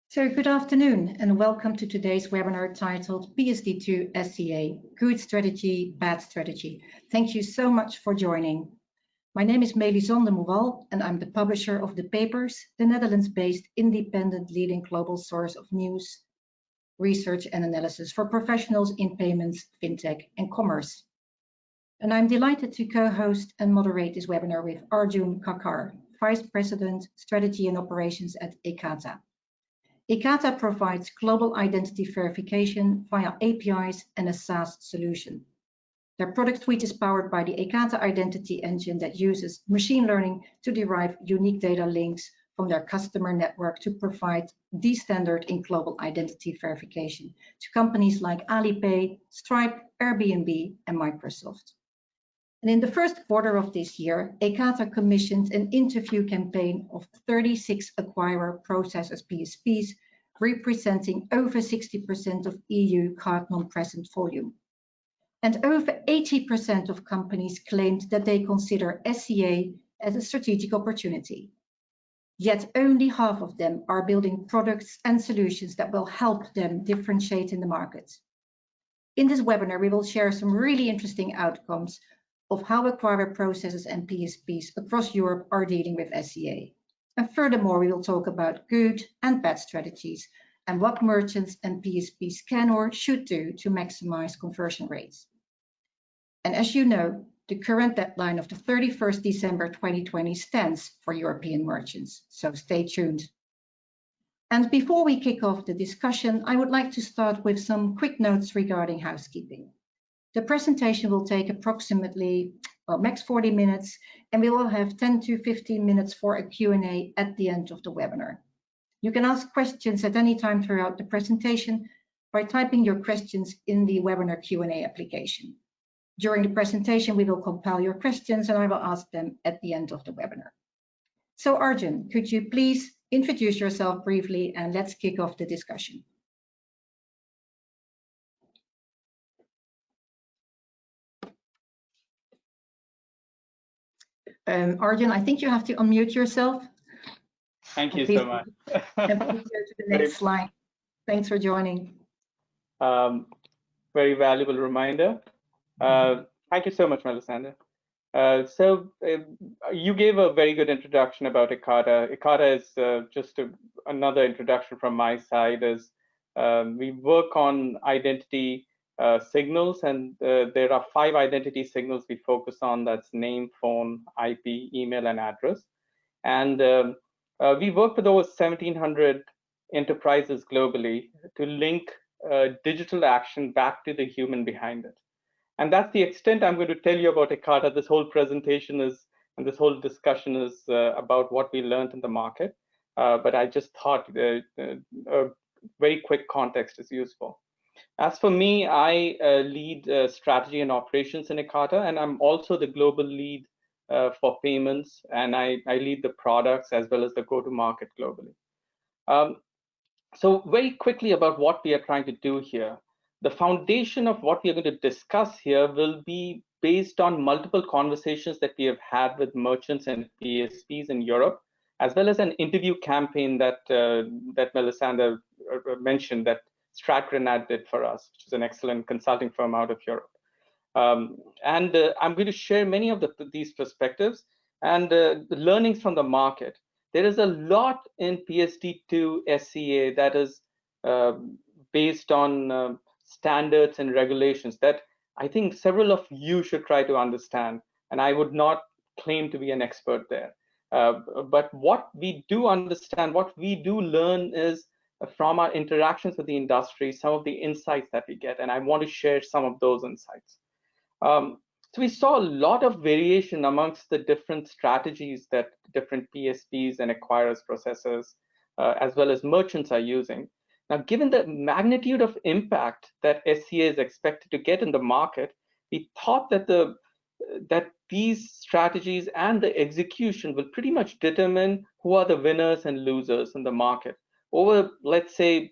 So good afternoon and welcome to today's webinar titled PSD2 SCA, Good Strategy, Bad Strategy. Thank you so much for joining. My name is Melisande de Moeral and I'm the publisher of The Papers, the Netherlands-based independent leading global source of news, research and analysis for professionals in payments, fintech and commerce. And I'm delighted to co-host and moderate this webinar with Arjun Kakar, Vice President, Strategy and Operations at Ekata. Ekata provides global identity verification via APIs and a SaaS solution. Their product suite is powered by the Ekata Identity Engine that uses machine learning to derive unique data links from their customer network to provide the standard in global identity verification to companies like Alipay, Stripe, Airbnb, and Microsoft. And in the first quarter of this year, Ekata commissioned an interview campaign of 36 acquirer processors PSPs, representing over 60% of EU card non-present volume. And over 80% of companies claimed that they consider SCA as a strategic opportunity. Yet only half of them are building products and solutions that will help them differentiate in the market. In this webinar, we will share some really interesting outcomes of how acquirer processors and PSPs across Europe are dealing with SCA. And furthermore, we will talk about good and bad strategies and what merchants and PSPs can or should do to maximize conversion rates. And as you know, the current deadline of the 31st December 2020 stands for European merchants, so stay tuned. And before we kick off the discussion, I would like to start with some quick notes regarding housekeeping. The presentation will take approximately, max 40 minutes, and we will have 10 to 15 minutes for a Q&A at the end of the webinar. You can ask questions at any time throughout the presentation by typing your questions in the webinar Q&A application. During the presentation, we will compile your questions and I will ask them at the end of the webinar. So Arjun, could you please introduce yourself briefly and let's kick off the discussion. Arjun, I think you have to unmute yourself. Thank you so much. And please go to the next slide. Thanks for joining. Very valuable reminder. Thank you so much, Melisande. You gave a very good introduction about Ekata. Ekata is just another introduction from my side. As we work on identity signals, and there are 5 identity signals we focus on. That's name, phone, IP, email, and address. And we work with over 1,700 enterprises globally to link digital action back to the human behind it. And that's the extent I'm going to tell you about Ekata. This whole presentation is, and this whole discussion is about what we learned in the market. But I just thought a very quick context is useful. As for me, I lead strategy and operations in Ekata, and I'm also the global lead for payments, and I lead the products as well as the go-to-market globally. So very quickly about what we are trying to do here. The foundation of what we are going to discuss here will be based on multiple conversations that we have had with merchants and PSPs in Europe, as well as an interview campaign that Melisande mentioned that Stratgranat did for us, which is an excellent consulting firm out of Europe. I'm going to share many of these perspectives and the learnings from the market. There is a lot in PSD2 SCA that is based on standards and regulations that I think several of you should try to understand, and I would not claim to be an expert there. But what we do understand, what we do learn is from our interactions with the industry, some of the insights that we get, and I want to share some of those insights. So we saw a lot of variation amongst the different strategies that different PSPs and acquirers, processors, as well as merchants are using. Now, given the magnitude of impact that SCA is expected to get in the market, we thought that these strategies and the execution will pretty much determine who are the winners and losers in the market over, let's say,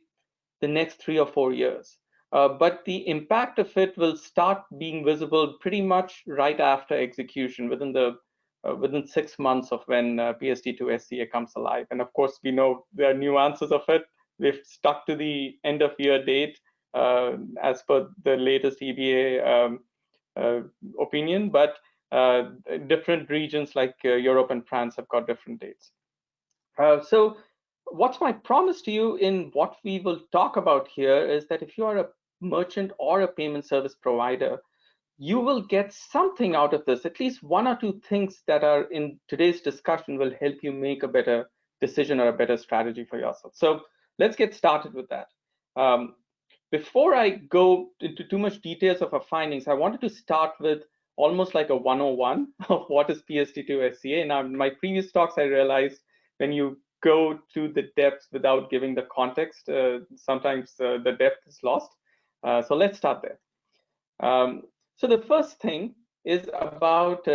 the next 3 or 4 years. But the impact of it will start being visible pretty much right after execution, within 6 months of when PSD2 SCA comes alive. And of course, we know there are nuances of it we've stuck to the end of year date as per the latest EBA opinion, but different regions like Europe and France have got different dates. So what's my promise to you in what we will talk about here is that if you are a merchant or a payment service provider, you will get something out of this. At least one or two things that are in today's discussion will help you make a better decision or a better strategy for yourself. So let's get started with that. Before I go into too much details of our findings, I wanted to start with almost like a 101 of what is PSD2 SCA. Now, in my previous talks, I realized when you go to the depths without giving the context, sometimes the depth is lost. So let's start there. So the first thing is about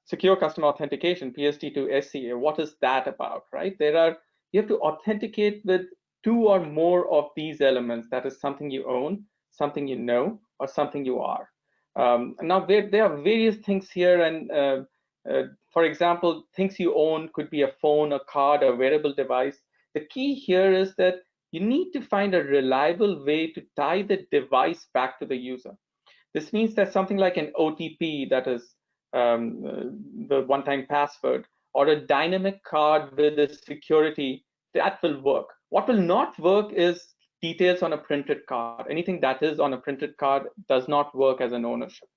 secure customer authentication, PSD2 SCA. What is that about, right? You have to authenticate with two or more of these elements. That is something you own, something you know, or something you are. Now, there are various things here, and for example, things you own could be a phone, a card, a wearable device. The key here is that you need to find a reliable way to tie the device back to the user. This means that something like an OTP, that is the one-time password, or a dynamic card with a security, that will work. What will not work is details on a printed card. Anything that is on a printed card does not work as an ownership.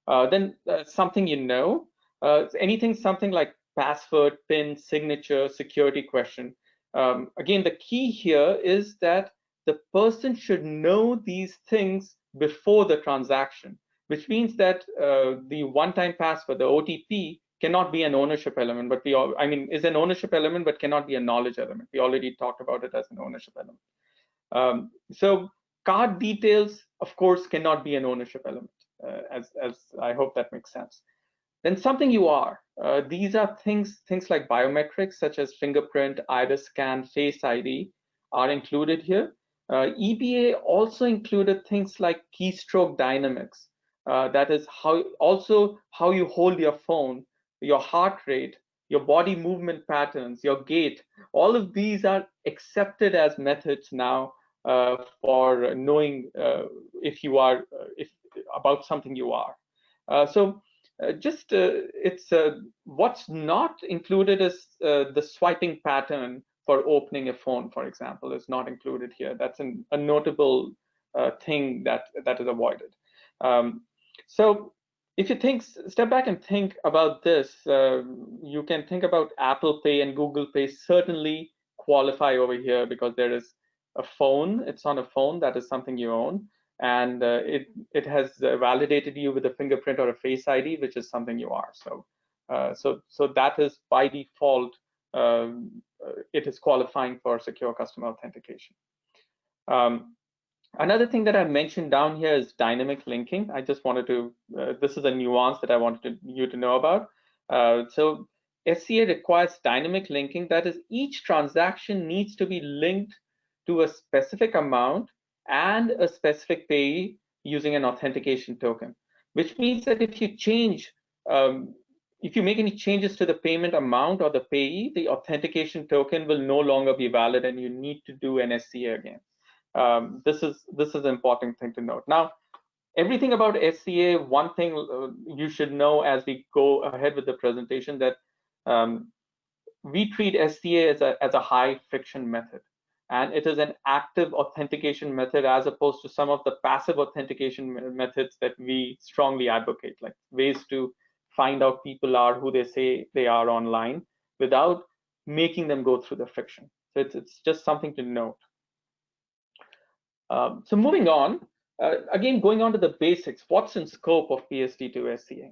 Then something you know, something like password, PIN, signature, security question. Again, the key here is that the person should know these things before the transaction, which means that the one-time password, the OTP, cannot be an ownership element, but is an ownership element, but cannot be a knowledge element. We already talked about it as an ownership element. So card details, of course, cannot be an ownership element, as I hope that makes sense. Then something you are. These are things like biometrics, such as fingerprint, iris scan, face ID, are included here. EBA also included things like keystroke dynamics. That is how you hold your phone, your heart rate, your body movement patterns, your gait. All of these are accepted as methods now for knowing if you are about something you are. What's not included is the swiping pattern for opening a phone, for example, is not included here. That's a notable thing that is avoided. So if you step back and think about this, you can think about Apple Pay and Google Pay certainly qualify over here because there is a phone. It's on a phone. That is something you own. And it has validated you with a fingerprint or a face ID, which is something you are. So that is by default, it is qualifying for secure customer authentication. Another thing that I mentioned down here is dynamic linking. I just wanted to, this is a nuance that I wanted you to know about. So SCA requires dynamic linking. That is, each transaction needs to be linked to a specific amount and a specific payee using an authentication token, which means that if you make any changes to the payment amount or the payee, the authentication token will no longer be valid and you need to do an SCA again. This is an important thing to note. Now, everything about SCA, one thing you should know as we go ahead with the presentation, that we treat SCA as a high friction method. And it is an active authentication method as opposed to some of the passive authentication methods that we strongly advocate, like ways to find out people are who they say they are online without making them go through the friction. So it's just something to note. So moving on, again, going on to the basics, what's in scope of PSD2 SCA?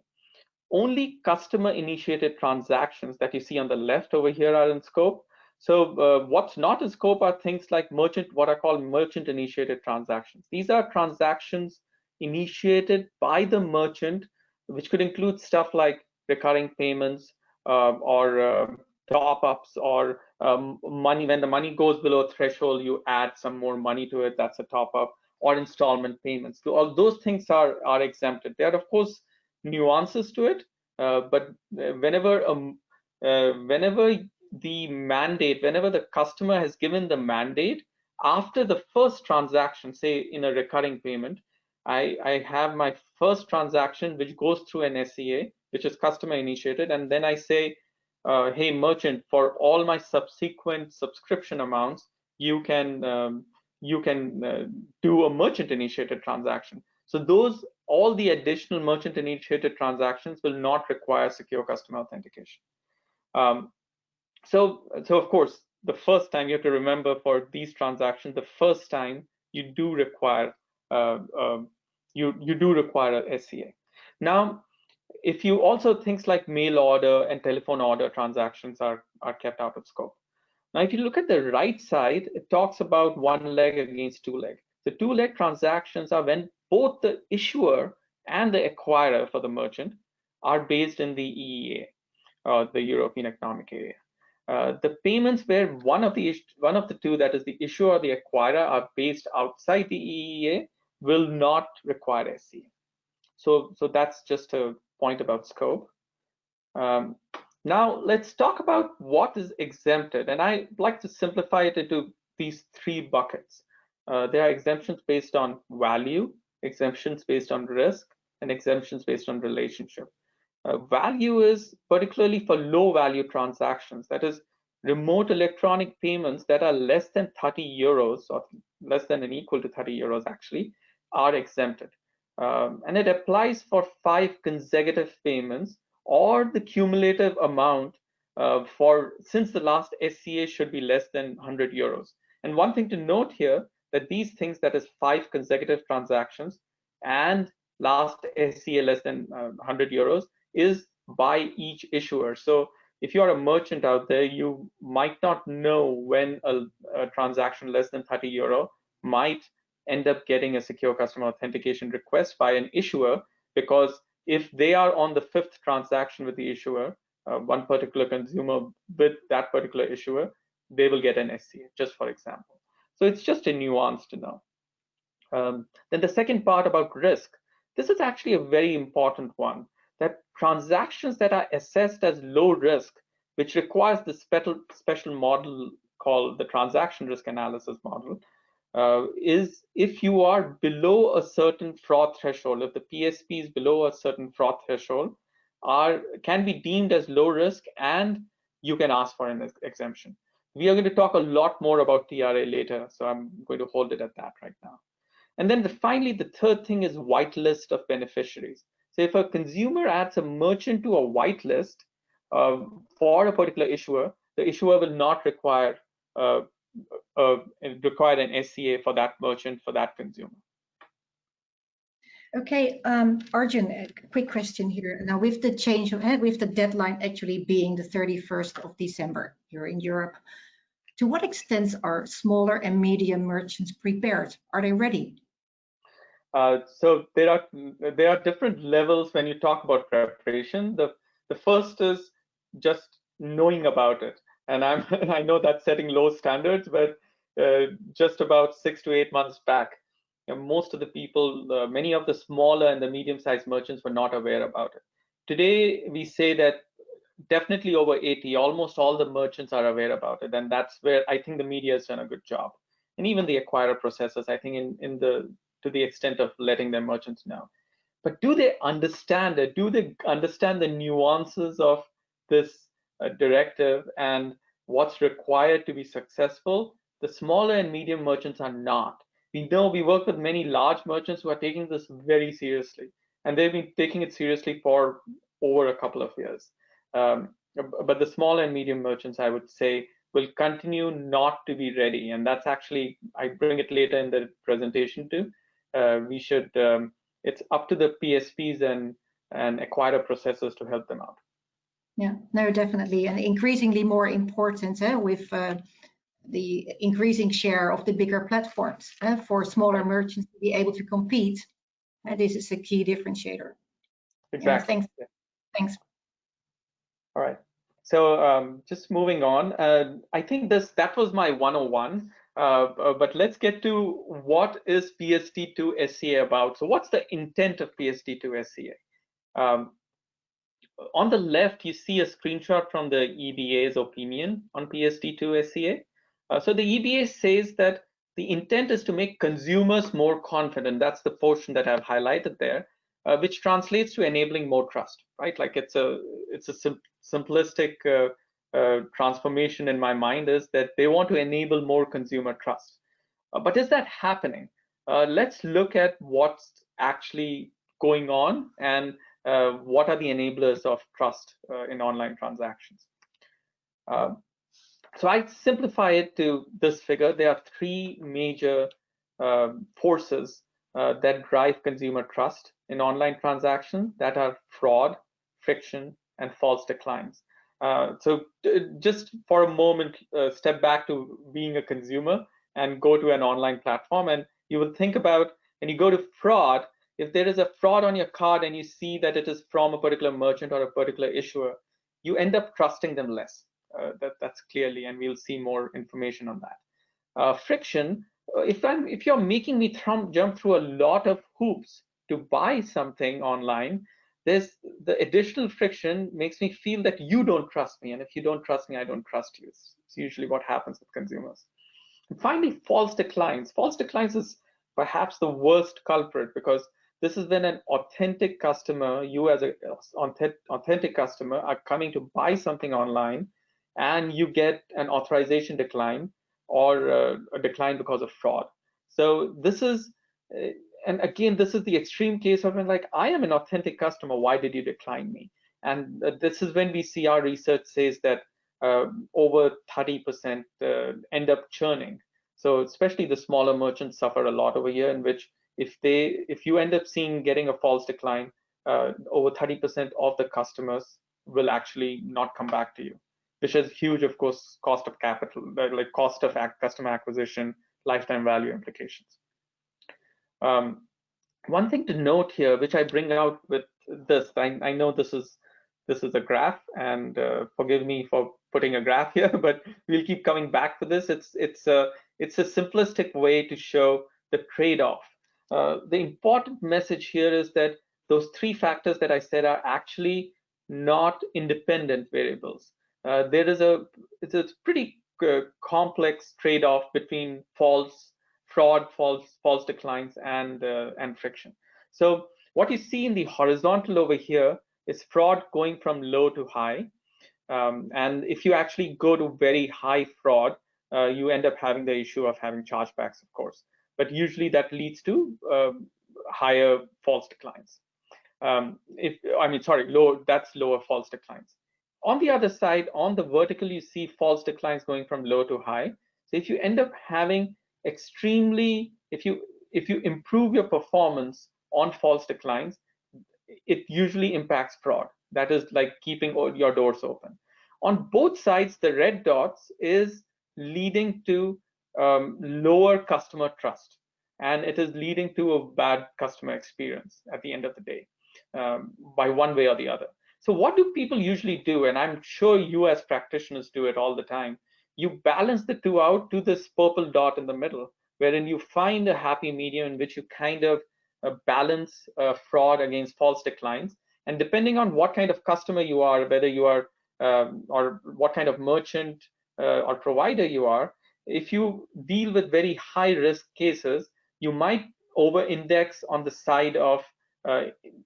Only customer-initiated transactions that you see on the left over here are in scope. So what's not in scope are things like what are called merchant-initiated transactions. These are transactions initiated by the merchant, which could include stuff like recurring payments or top-ups or money. When the money goes below a threshold, you add some more money to it. That's a top-up, or installment payments. So all those things are exempted. There are, of course, nuances to it, but whenever the mandate, whenever the customer has given the mandate, after the first transaction, say in a recurring payment, I have my first transaction which goes through an SCA, which is customer initiated, and then I say, hey merchant, for all my subsequent subscription amounts, you can do a merchant initiated transaction. So all the additional merchant initiated transactions will not require secure customer authentication. So of course, the first time you have to remember for these transactions, the first time you do require you do require a SCA. Now, if you also things like mail order and telephone order transactions are kept out of scope. Now, if you look at the right side, it talks about one leg against two leg. The two leg transactions are when both the issuer and the acquirer for the merchant are based in the EEA, the European Economic Area. The payments where one of the two, that is the issuer or the acquirer, are based outside the EEA will not require SCA. So that's just a point about scope. Now let's talk about what is exempted, and I like to simplify it into these three buckets. There are exemptions based on value, exemptions based on risk, and exemptions based on relationship. Value is particularly for low value transactions, that is remote electronic payments that are less than 30 euros or less than and equal to 30 euros actually are exempted. And it applies for 5 consecutive payments or the cumulative amount since the last SCA should be less than 100 euros. And one thing to note here, that these things, that is 5 consecutive transactions and last SCA less than 100 euros, is by each issuer. So if you are a merchant out there, you might not know when a transaction less than 30 euro might end up getting a secure customer authentication request by an issuer, because if they are on the 5th transaction with the issuer, one particular consumer with that particular issuer, they will get an SCA, just for example. So it's just a nuance to know. Then the second part about risk, this is actually a very important one, that transactions that are assessed as low risk, which requires the special model called the transaction risk analysis model, is if you are below a certain fraud threshold, if the PSP is below a certain fraud threshold, can be deemed as low risk, and you can ask for an exemption. We are going to talk a lot more about TRA later, so I'm going to hold it at that right now. And then finally, the third thing is whitelist of beneficiaries. So if a consumer adds a merchant to a whitelist for a particular issuer, the issuer will not require an SCA for that merchant, for that consumer. Okay, Arjun, a quick question here. Now, with the change of, with the deadline actually being the 31st of December here in Europe, to what extent are smaller and medium merchants prepared? Are they ready? So there are different levels when you talk about preparation. The first is just knowing about it, and I know that's setting low standards, but just about 6 to 8 months back, most of the people, many of the smaller and the medium-sized merchants were not aware about it. Today, we say that definitely over 80, almost all the merchants are aware about it, and that's where I think the media has done a good job, and even the acquirer processors, I think, to the extent of letting their merchants know. But do they understand it? Do they understand the nuances of this directive and what's required to be successful? The smaller and medium merchants are not. We know we work with many large merchants who are taking this very seriously, and they've been taking it seriously for over a couple of years. But the small and medium merchants, I would say, will continue not to be ready, and that's actually, I bring it later in the presentation too. It's up to the PSPs and acquirer processors to help them out. Yeah, no, definitely, and increasingly more important with the increasing share of the bigger platforms for smaller merchants to be able to compete. This is a key differentiator. Exactly. Yeah, thanks. All right. So just moving on, I think that was my 101. But let's get to what is PSD2 SCA about. So what's the intent of PSD2 SCA? On the left, you see a screenshot from the EBA's opinion on PSD2 SCA. So the EBA says that the intent is to make consumers more confident. That's the portion that I've highlighted there, which translates to enabling more trust, right? Like it's a simplistic transformation in my mind is that they want to enable more consumer trust. But is that happening? Let's look at what's actually going on and what are the enablers of trust in online transactions. So I simplify it to this figure. There are three major forces that drive consumer trust in online transactions, that are fraud, friction, and false declines. So just for a moment, step back to being a consumer and go to an online platform, and you will think about, when you go to fraud, if there is a fraud on your card and you see that it is from a particular merchant or a particular issuer, you end up trusting them less. That's clearly, and we'll see more information on that. Friction, if you're making me jump through a lot of hoops to buy something online, there's the additional friction makes me feel that you don't trust me, and if you don't trust me, I don't trust you. It's usually what happens with consumers. And finally, false declines. False declines is perhaps the worst culprit, because this is when an authentic customer, you as an authentic customer, are coming to buy something online, and you get an authorization decline or a decline because of fraud. So this is, and again, this is the extreme case of when, like, I am an authentic customer, why did you decline me? And this is when we see our research says that over 30% end up churning. So especially the smaller merchants suffer a lot over here, in which if you end up getting a false decline, over 30% of the customers will actually not come back to you, which is huge, of course, cost of capital, like cost of customer acquisition, lifetime value implications. One thing to note here, which I bring out with this, I know this is a graph, and forgive me for putting a graph here, but we'll keep coming back to this. It's a simplistic way to show the trade-off. The important message here is that those three factors that I said are actually not independent variables. It's a pretty complex trade-off between fraud, false declines, and friction. So what you see in the horizontal over here is fraud going from low to high. And if you actually go to very high fraud, you end up having the issue of having chargebacks, of course. But usually that leads to higher false declines. That's lower false declines. On the other side, on the vertical, you see false declines going from low to high. So if you end up having if you improve your performance on false declines, it usually impacts fraud. That is like keeping your doors open. On both sides, the red dots is leading to lower customer trust, and it is leading to a bad customer experience at the end of the day, by one way or the other. So what do people usually do? And I'm sure you as practitioners do it all the time. You balance the two out to this purple dot in the middle, wherein you find a happy medium in which you kind of balance fraud against false declines. And depending on what kind of customer you are, whether you are or what kind of merchant or provider you are, if you deal with very high risk cases, you might over index on the side of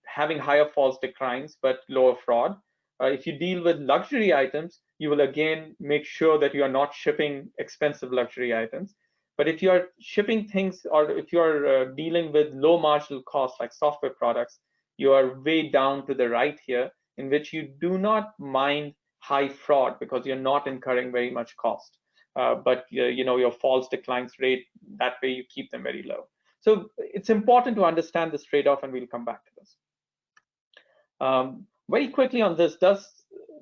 having higher false declines but lower fraud. If you deal with luxury items, you will again make sure that you are not shipping expensive luxury items. But if you are shipping things, or if you are dealing with low marginal costs like software products, you are way down to the right here, in which you do not mind high fraud because you're not incurring very much cost. But your false declines rate, that way you keep them very low. So it's important to understand this trade-off, and we'll come back to this. Very quickly on this, does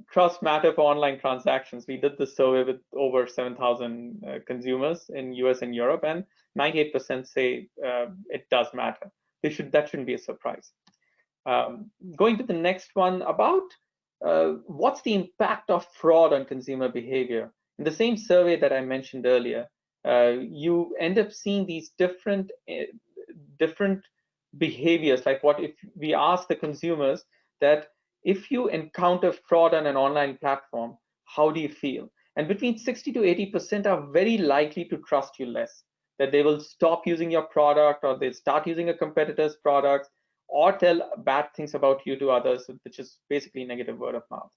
trust matter for online transactions? We did this survey with over 7,000 consumers in US and Europe, and 98% say it does matter. That shouldn't be a surprise. Going to the next one, about what's the impact of fraud on consumer behavior? In the same survey that I mentioned earlier, you end up seeing these different behaviors. Like, what if we ask the consumers that if you encounter fraud on an online platform, how do you feel? And between 60 to 80% are very likely to trust you less, that they will stop using your product, or they start using a competitor's products, or tell bad things about you to others, which is basically negative word of mouth.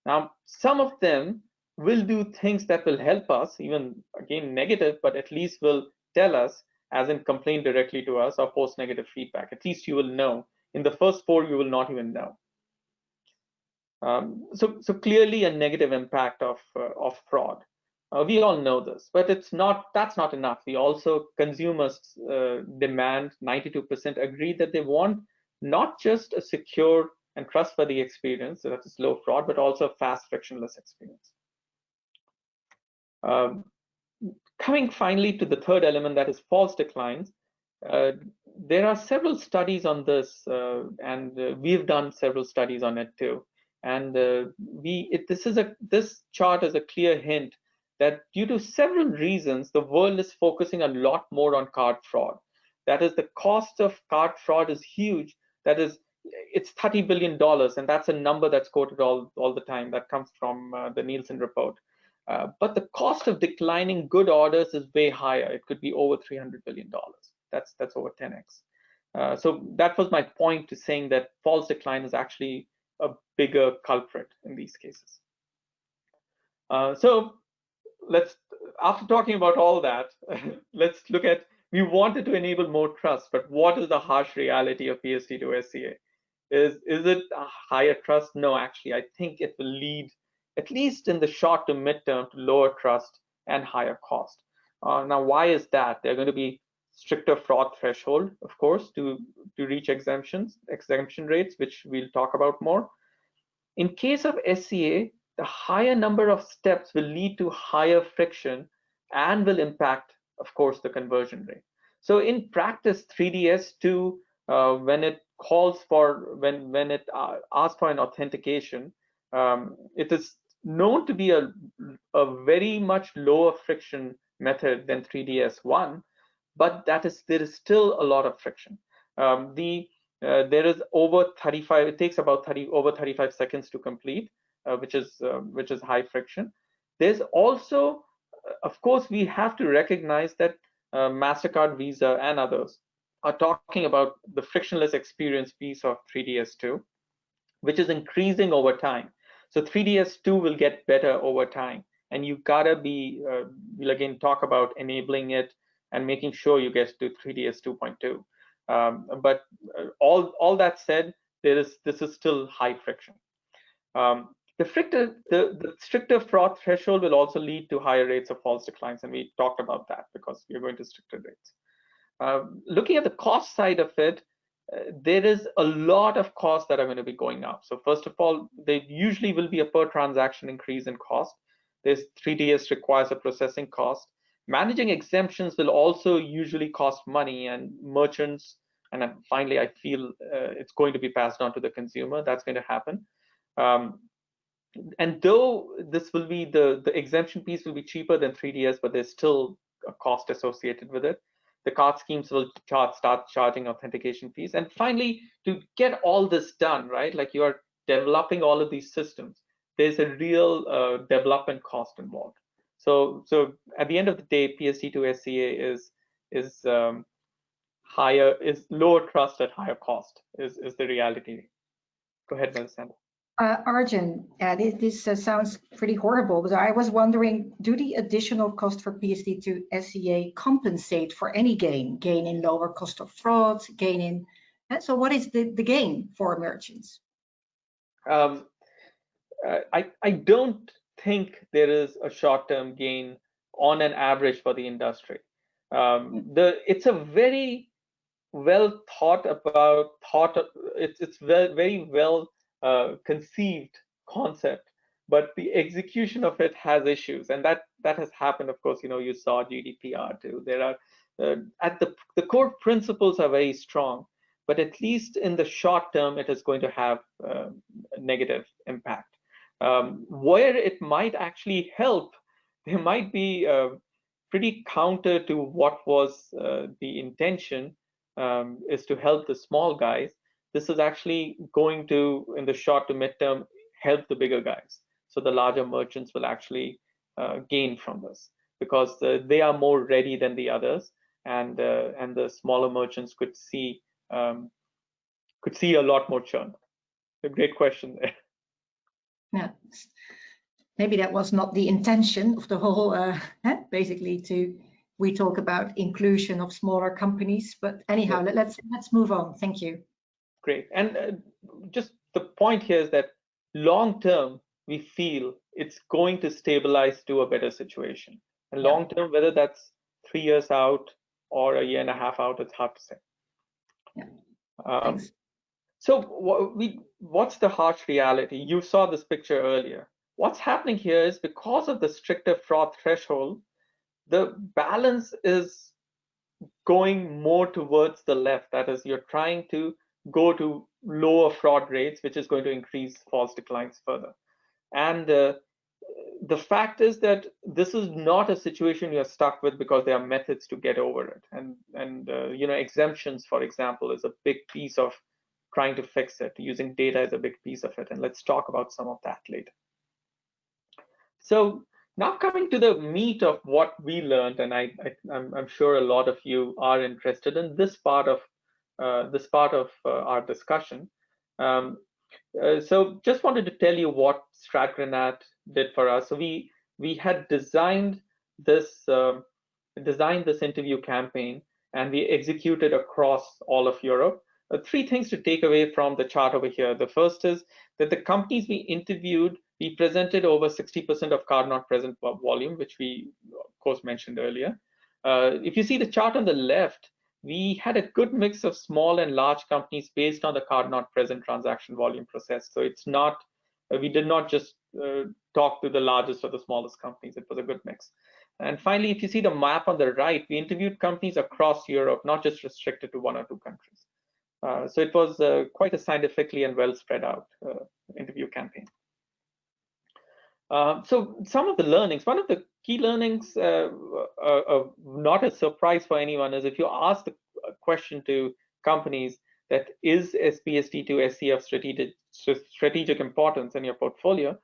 Now, some of them will do things that will help us, even again negative, but at least will tell us, as in complain directly to us or post negative feedback. At least you will know. In the first 4, you will not even know. So clearly a negative impact of fraud. We all know this, but that's not enough. We also, consumers demand, 92% agree that they want not just a secure and trustworthy experience, so that is low fraud, but also a fast, frictionless experience. Coming finally to the third element, that is false declines. There are several studies on this, and we've done several studies on it too. And this chart is a clear hint that due to several reasons, the world is focusing a lot more on card fraud. That is, the cost of card fraud is huge. That is, it's $30 billion, and that's a number that's quoted all the time. That comes from the Nielsen report. But the cost of declining good orders is way higher. It could be over $300 billion. That's over 10x. So that was my point to saying that false decline is actually a bigger culprit in these cases. So after talking about all that, let's look at, we wanted to enable more trust, but what is the harsh reality of PSD2 SCA? Is it a higher trust? No, actually, I think it will lead, at least in the short to midterm, to lower trust and higher cost. Now, why is that? There are going to be stricter fraud threshold, of course, to reach exemption rates, which we'll talk about more. In case of SCA, the higher number of steps will lead to higher friction and will impact, of course, the conversion rate. So in practice, 3DS2, when it calls for, when it asks for an authentication, it is known to be a very much lower friction method than 3DS1, but there is still a lot of friction. There is over 35, it takes about over 35 seconds to complete, which is high friction. There's also, of course, we have to recognize that MasterCard, Visa, and others are talking about the frictionless experience piece of 3DS2, which is increasing over time. So 3DS2 will get better over time, and you gotta be, we'll again talk about enabling it and making sure you get to 3DS 2.2. But all that said, this is still high friction. The stricter fraud threshold will also lead to higher rates of false declines, and we talked about that because we're going to stricter rates. Looking at the cost side of it, there is a lot of costs that are going to be going up. So first of all, there usually will be a per transaction increase in cost. This 3DS requires a processing cost. Managing exemptions will also usually cost money, and merchants, and finally, I feel it's going to be passed on to the consumer. That's going to happen. And though this will be, the exemption piece will be cheaper than 3DS, but there's still a cost associated with it. The card schemes will start charging authentication fees. And finally, to get all this done, right, like you are developing all of these systems, there's a real development cost involved. So at the end of the day, PSD2 SCA is lower trust at higher cost is the reality. Go ahead, Melisandre. Arjun, this sounds pretty horrible, but I was wondering, do the additional cost for PSD2 SCA compensate for any gain in lower cost of fraud, so what is the gain for merchants? I don't think there is a short-term gain on an average for the industry. It's a very well thought about, it's very well conceived concept, but the execution of it has issues, and that has happened. Of course, you saw GDPR too. There are the core principles are very strong, but at least in the short term, it is going to have a negative impact. Where it might actually help, there might be pretty counter to what was the intention, is to help the small guys. this is actually going to, in the short to midterm, help the bigger guys. So the larger merchants will actually gain from this, because they are more ready than the others, and the smaller merchants could see a lot more churn. A great question there. Yeah, maybe that was not the intention of the whole, basically we talk about inclusion of smaller companies, but anyhow, yeah. let's move on. Thank you. Great. And just the point here is that long term, we feel it's going to stabilize to a better situation. And long term, whether that's 3 years out or a year and a half out, it's hard to say. Yeah. Thanks. So what's the harsh reality? You saw this picture earlier. What's happening here is, because of the stricter fraud threshold, the balance is going more towards the left. That is, you're trying to go to lower fraud rates, which is going to increase false declines further. And the fact is that this is not a situation you're stuck with because there are methods to get over it. And exemptions, for example, is a big piece of trying to fix it. Using data is a big piece of it. And let's talk about some of that later. So now coming to the meat of what we learned, and I'm sure a lot of you are interested in this part of our discussion. So just wanted to tell you what StratGranat did for us. So we had designed this interview campaign, and we executed across all of Europe. 3 things to take away from the chart over here. The first is that the companies we interviewed, we presented over 60% of card not present volume, which we of course mentioned earlier. If you see the chart on the left, we had a good mix of small and large companies based on the card not present transaction volume process. So it's not, we did not just talk to the largest or the smallest companies. It was a good mix. And finally, if you see the map on the right, we interviewed companies across Europe, not just restricted to 1 or 2 countries. So it was quite a scientifically and well spread out interview campaign. So some of the learnings, one of the key learnings, not a surprise for anyone, is if you ask the question to companies that is PSD2 SCA of strategic importance in your portfolio,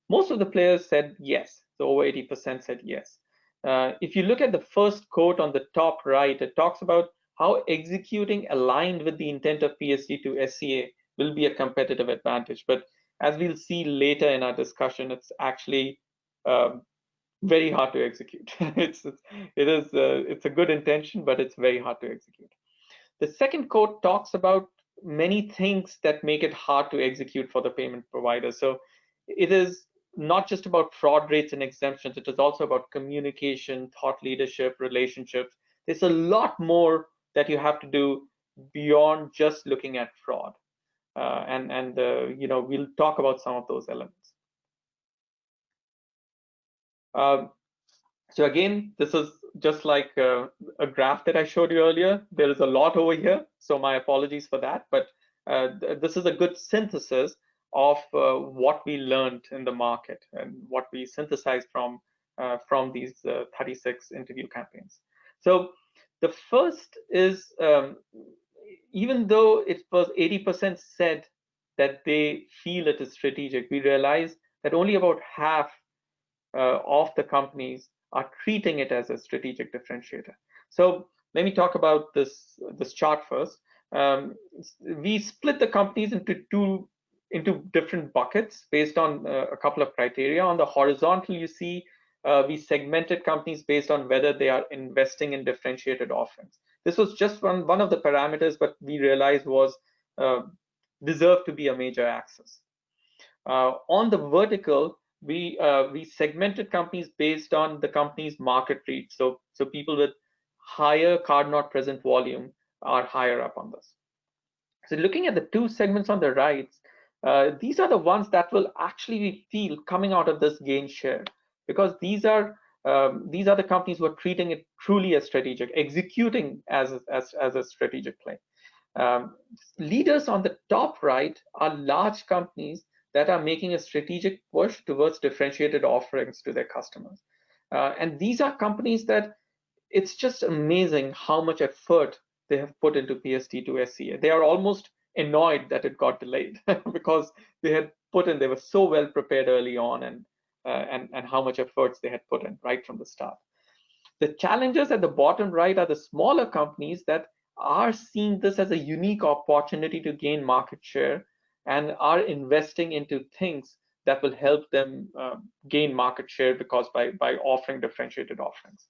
most of the players said yes. So over 80% said yes. If you look at the first quote on the top right, it talks about how executing aligned with the intent of PSD2 SCA will be a competitive advantage. But as we'll see later in our discussion, it's actually very hard to execute. It's a good intention, but it's very hard to execute. The second quote talks about many things that make it hard to execute for the payment provider. So it is not just about fraud rates and exemptions. It is also about communication, thought leadership, relationships. There's a lot more that you have to do beyond just looking at fraud. We'll talk about some of those elements. So again, this is just like a graph that I showed you earlier. There is a lot over here, so my apologies for that. But this is a good synthesis of what we learned in the market and what we synthesized from these 36 interview campaigns. So the first is, even though it was 80% said that they feel it is strategic, we realized that only about half of the companies are treating it as a strategic differentiator. So let me talk about this chart first. We split the companies into different buckets based on a couple of criteria. On the horizontal, you see we segmented companies based on whether they are investing in differentiated offerings. This was just one of the parameters, but we realized was deserved to be a major axis. On the vertical, we segmented companies based on the company's market reach. So people with higher card not present volume are higher up on this. So looking at the 2 segments on the right, these are the ones that will actually feel coming out of this gain share, because these are the companies who are treating it truly as strategic, executing as a strategic play. Leaders on the top right are large companies that are making a strategic push towards differentiated offerings to their customers. And these are companies that it's just amazing how much effort they have put into PSD2 SCA. They are almost annoyed that it got delayed because they were so well prepared early on, and how much efforts they had put in right from the start. The challenges at the bottom right are the smaller companies that are seeing this as a unique opportunity to gain market share and are investing into things that will help them gain market share because by offering differentiated offerings.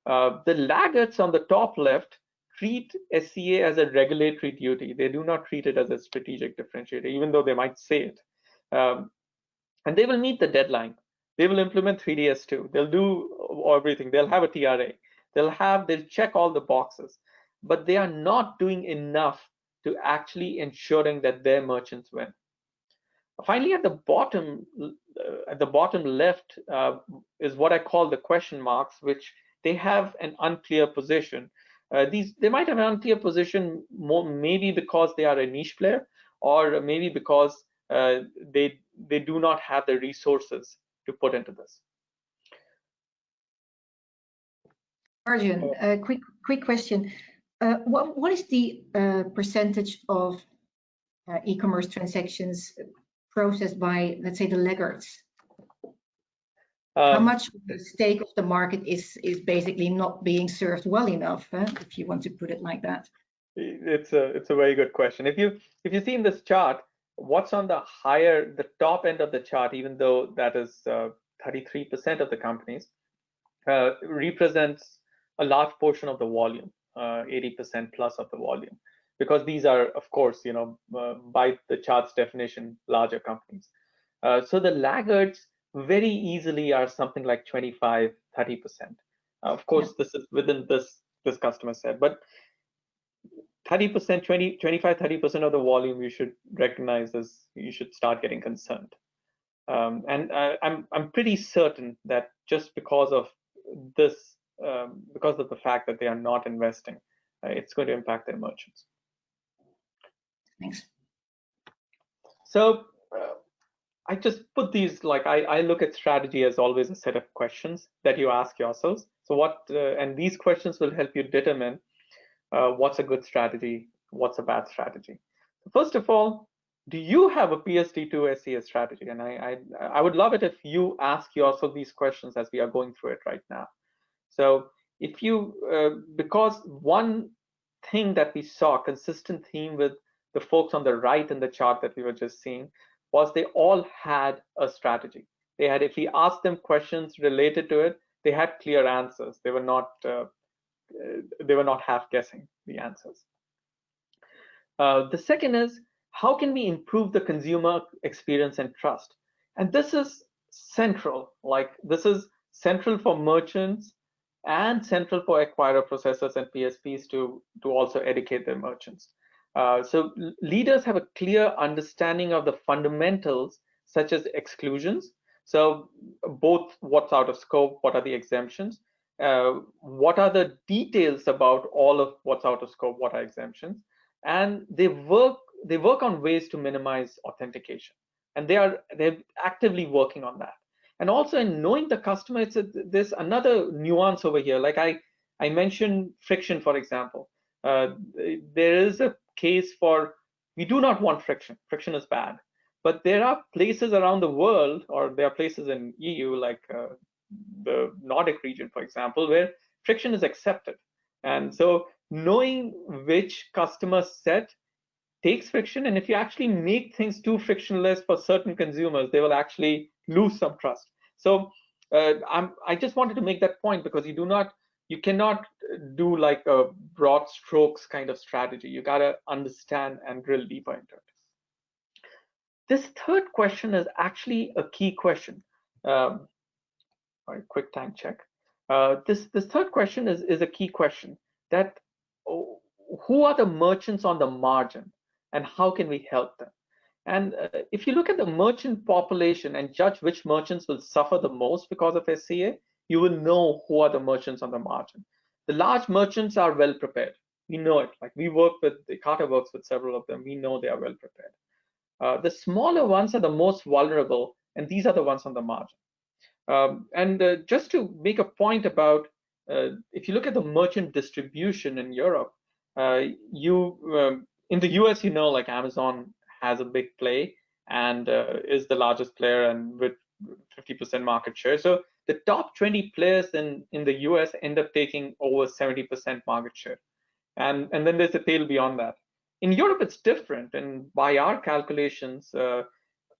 The laggards on the top left treat SCA as a regulatory duty. They do not treat it as a strategic differentiator, even though they might say it. And they will meet the deadline. They will implement 3DS2. They'll do everything. They'll have a TRA. They'll check all the boxes, but they are not doing enough to actually ensuring that their merchants win. Finally, at the bottom left is what I call the question marks, which they have an unclear position. They might have an unclear position maybe because they are a niche player, or maybe because they do not have the resources to put into this. Arjun, a quick question. What is the percentage of e-commerce transactions processed by, let's say, the laggards? How much of the stake of the market is basically not being served well enough, if you want to put it like that? It's a very good question. If you see in this chart, what's on the top end of the chart, even though that is 33% of the companies, represents a large portion of the volume, 80% plus of the volume, because these are, of course, by the chart's definition, larger companies. So the laggards very easily are something like 25-30%. Of course, this is within this customer set, but 30%, 25-30% of the volume you should recognize as you should start getting concerned. And I'm pretty certain that just because of this, because of the fact that they are not investing, it's going to impact their merchants. Thanks. So I just put these, like I look at strategy as always a set of questions that you ask yourselves. So and these questions will help you determine what's a good strategy, what's a bad strategy. First of all, do you have a PSD2 SCA strategy? And I would love it if you ask yourself these questions as we are going through it right now. So if you, because one thing that we saw, consistent theme with the folks on the right in the chart that we were just seeing, was they all had a strategy. They had, if we asked them questions related to it, they had clear answers. They were not half guessing the answers. The second is, how can we improve the consumer experience and trust? And this is central. Like, this is central for merchants and central for acquirer processors and PSPs to also educate their merchants. So leaders have a clear understanding of the fundamentals, such as exclusions. So both what's out of scope, what are the exemptions, what are the details about all of what's out of scope, what are exemptions, and they work on ways to minimize authentication, and they're actively working on that. And also in knowing the customer, there's another nuance over here. Like I mentioned friction, for example. There is a case for, we do not want friction. Friction is bad. But there are places around the world, or there are places in EU, like the Nordic region, for example, where friction is accepted. And so knowing which customer set takes friction, and if you actually make things too frictionless for certain consumers, they will actually lose some trust. So I just wanted to make that point, because you cannot do like a broad strokes kind of strategy. You gotta understand and drill deeper into it. This third question is actually a key question. All right, quick time check. This third question is a key question, that who are the merchants on the margin and how can we help them? And if you look at the merchant population and judge which merchants will suffer the most because of SCA, you will know who are the merchants on the margin. The large merchants are well prepared. We know it. Like, we work with, Carter works with several of them. We know they are well prepared. The smaller ones are the most vulnerable, and these are the ones on the margin. Just to make a point about, if you look at the merchant distribution in Europe, in the US, like Amazon has a big play and is the largest player and with 50% market share. So the top 20 players in the US end up taking over 70% market share. And then there's a tail beyond that. In Europe, it's different. And by our calculations,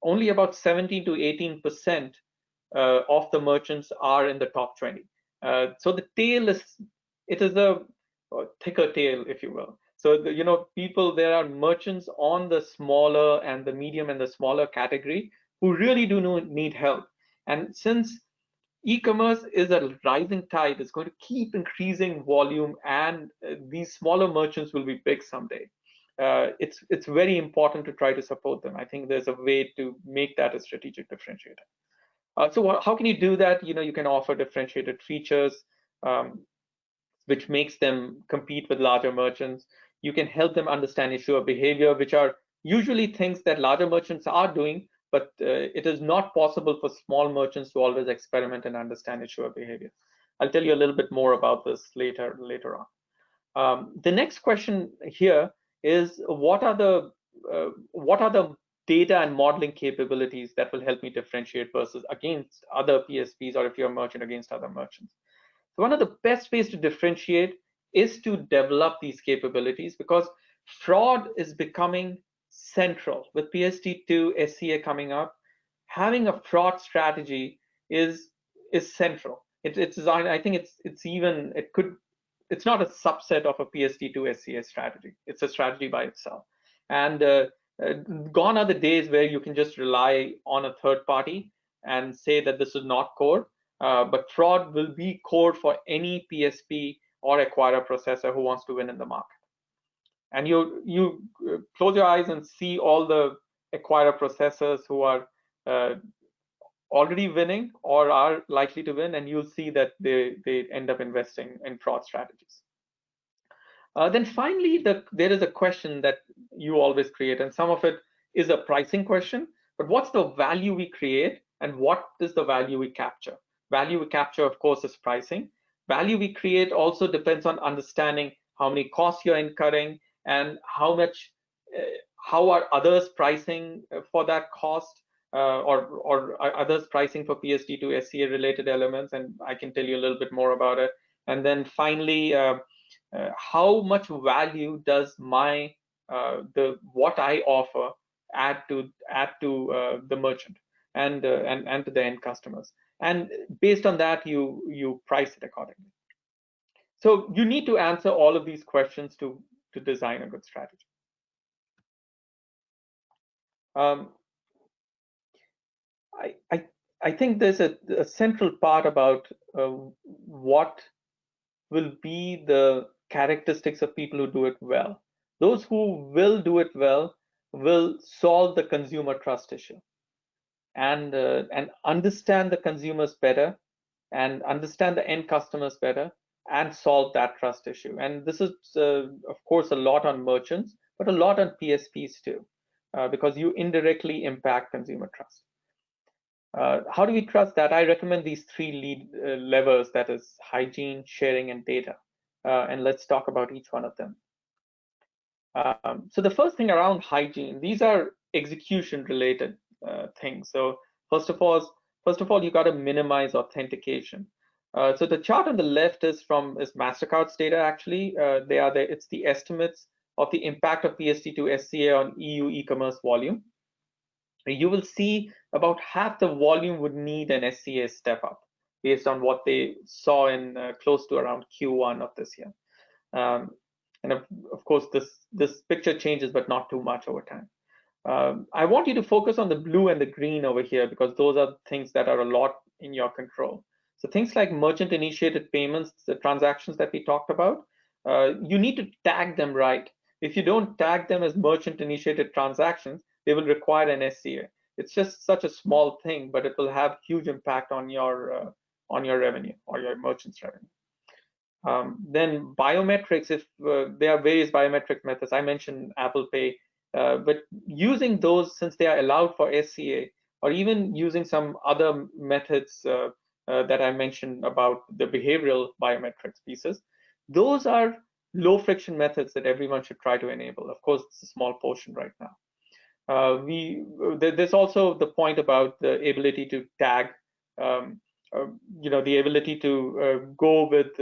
only about 17 to 18% of the merchants are in the top 20. So the tail is a thicker tail, if you will. So there are merchants on the smaller and the medium and the smaller category who really do need help. And since e-commerce is a rising tide, it's going to keep increasing volume, and these smaller merchants will be big someday. It's very important to try to support them. I think there's a way to make that a strategic differentiator. So how can you do that? You can offer differentiated features, which makes them compete with larger merchants. You can help them understand issuer behavior, which are usually things that larger merchants are doing, but it is not possible for small merchants to always experiment and understand issuer behavior. I'll tell you a little bit more about this later on. The next question here is what are the data and modeling capabilities that will help me differentiate versus against other PSPs, or if you're a merchant, against other merchants. So one of the best ways to differentiate is to develop these capabilities, because fraud is becoming central. With PSD2 SCA coming up, having a fraud strategy is central. I think it's not a subset of a PSD2 SCA strategy. It's a strategy by itself. And gone are the days where you can just rely on a third party and say that this is not core. But fraud will be core for any PSP or acquirer processor who wants to win in the market. And you close your eyes and see all the acquirer processors who are already winning or are likely to win, and you'll see that they end up investing in fraud strategies. Then finally, there is a question that you always create, and some of it is a pricing question, but what's the value we create and what is the value we capture? Value we capture, of course, is pricing. Value we create also depends on understanding how many costs you're incurring and how are others pricing for that cost, or are others pricing for PSD2 SCA related elements, and I can tell you a little bit more about it. And then finally, how much value does what I offer add to the merchant and to the end customers, and based on that you price it accordingly. So you need to answer all of these questions to design a good strategy. I think there's a central part about what will be the characteristics of people who do it well. Those who will do it well will solve the consumer trust issue and understand the consumers better and understand the end customers better and solve that trust issue. And this is, of course, a lot on merchants, but a lot on PSPs too, because you indirectly impact consumer trust. How do we trust that? I recommend these three lead levers, that is hygiene, sharing, and data. And let's talk about each one of them. So the first thing around hygiene, these are execution related things. So first of all, you got to minimize authentication. So the chart on the left is MasterCard's data. Actually, it's the estimates of the impact of PSD2 SCA on EU e-commerce volume. You will see about half the volume would need an SCA step up based on what they saw in close to around Q1 of this year. And of course, this picture changes, but not too much over time. I want you to focus on the blue and the green over here, because those are things that are a lot in your control. So things like merchant-initiated payments, the transactions that we talked about, you need to tag them right. If you don't tag them as merchant-initiated transactions, they will require an SCA. It's just such a small thing, but it will have huge impact on your revenue or your merchant's revenue. Then biometrics, if there are various biometric methods, I mentioned Apple Pay, but using those, since they are allowed for SCA, or even using some other methods that I mentioned about the behavioral biometrics pieces, those are low friction methods that everyone should try to enable. Of course, it's a small portion right now. There's also the point about the ability to tag, the ability to go with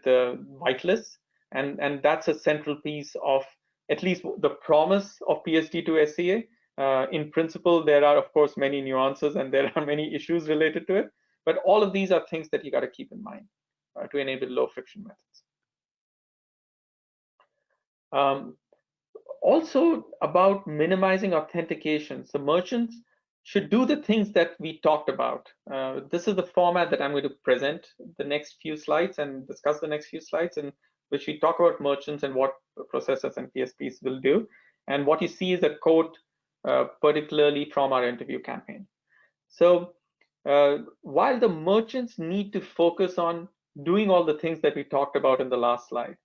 whitelists, and that's a central piece of at least the promise of PSD2 SCA. In principle, there are of course many nuances and there are many issues related to it, but all of these are things that you got to keep in mind to enable low friction methods. Also about minimizing authentication. So merchants should do the things that we talked about. This is the format that I'm going to present the next few slides and discuss the next few slides, in which we talk about merchants and what processors and PSPs will do. And what you see is a quote particularly from our interview campaign. So while the merchants need to focus on doing all the things that we talked about in the last slide,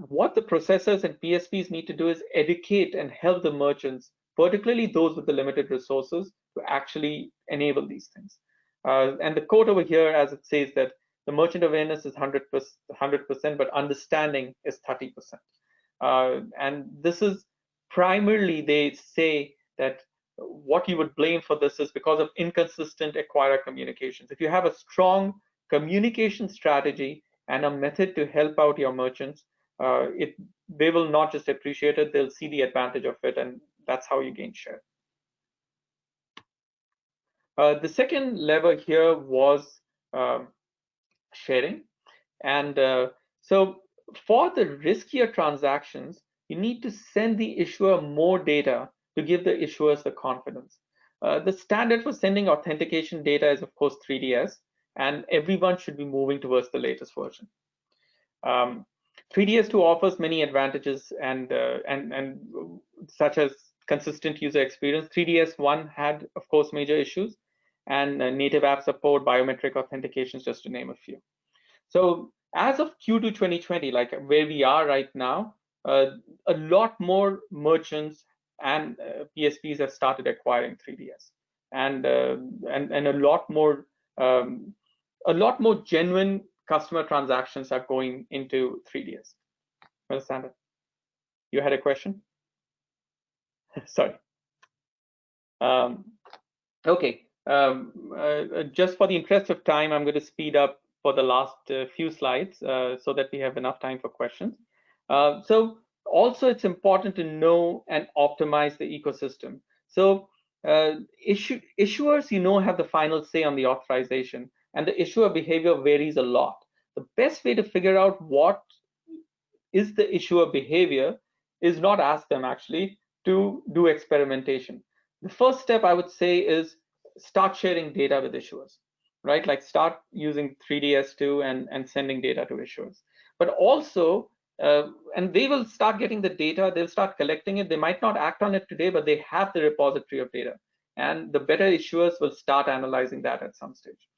what the processors and PSPs need to do is educate and help the merchants, particularly those with the limited resources, to actually enable these things. And the quote over here, as it says, that the merchant awareness is 100%, but understanding is 30%. And this is primarily, they say that what you would blame for this is because of inconsistent acquirer communications. If you have a strong communication strategy and a method to help out your merchants, they will not just appreciate it, they'll see the advantage of it, and that's how you gain share. The second lever here was sharing. And so for the riskier transactions, you need to send the issuer more data to give the issuers the confidence. The standard for sending authentication data is, of course, 3DS, and everyone should be moving towards the latest version. 3DS2 offers many advantages and such as consistent user experience. 3DS1 had, of course, major issues, and native app support, biometric authentications, just to name a few. So as of Q2 2020, like where we are right now, a lot more merchants and PSPs have started acquiring 3DS, and a lot more genuine customer transactions are going into 3DS. Understand it? You had a question? Sorry. Okay. Just for the interest of time, I'm going to speed up for the last few slides so that we have enough time for questions. So also it's important to know and optimize the ecosystem. So issuers, have the final say on the authorization, and the issuer behavior varies a lot. The best way to figure out what is the issuer behavior is not ask them actually to do experimentation. The first step I would say is start sharing data with issuers, right? Like start using 3DS2 and sending data to issuers. But also, and they will start getting the data, they'll start collecting it. They might not act on it today, but they have the repository of data. And the better issuers will start analyzing that at some stage.